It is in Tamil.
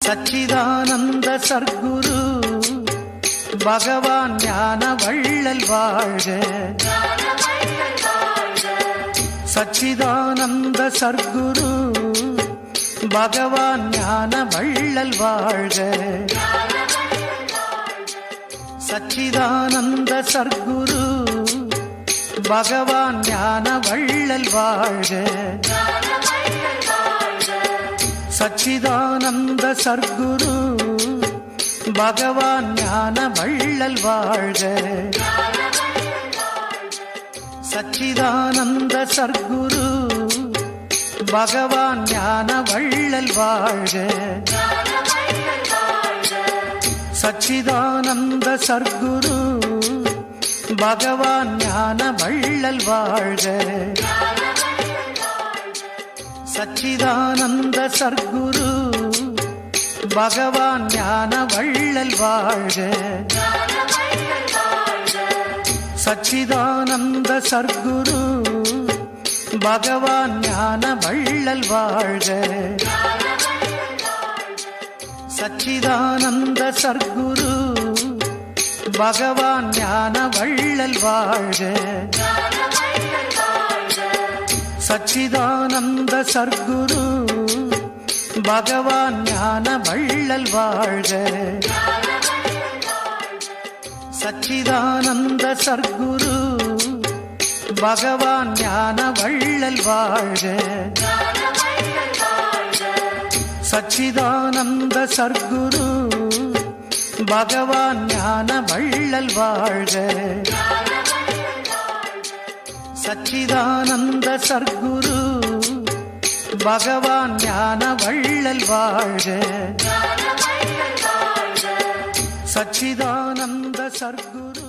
சச்சிதானந்த சர்க்குரு பகவான் ஞான வள்ளல் வாழ்க. சச்சிதானந்த சர்க்குரு பகவான் ஞான வள்ளல் வாழ்க. சச்சிதானந்த சர்க்குரு பகவான் ஞான வள்ளல் வாழ்க. சச்சிதானந்த சர்க்குரு பகவான் ஞான வள்ளல் வாழ்க. சச்சிதானந்த சர்க்குரு பகவான் ஞான வள்ளல் வாழ்க. சச்சிதானந்த சர்க்குரு பகவான் ஞான வள்ளல் வாழ்க. சச்சிதானந்த சர்க்குரு பகவான் ஞான வள்ளல் வாழ்க. சச்சிதானந்த சர்க்குரு பகவான் ஞான வள்ளல் வாழ்க. சச்சிதானந்த சர்க்குரு பகவான் ஞான வள்ளல் வாழ்க. சச்சிதானந்த சர்க்குரு பகவான் ஞான வள்ளல் வாழ்க. சச்சிதானந்த சர்க்குரு பகவான் ஞான வள்ளல் வாழ்க. சச்சிதானந்த சர்க்குரு பகவான் ஞான வள்ளல் வாழ்க. சச்சிதானந்த சர்க்குரு பகவான் ஞான வள்ளல் வாழ்க. சச்சிதானந்த சர்க்குரு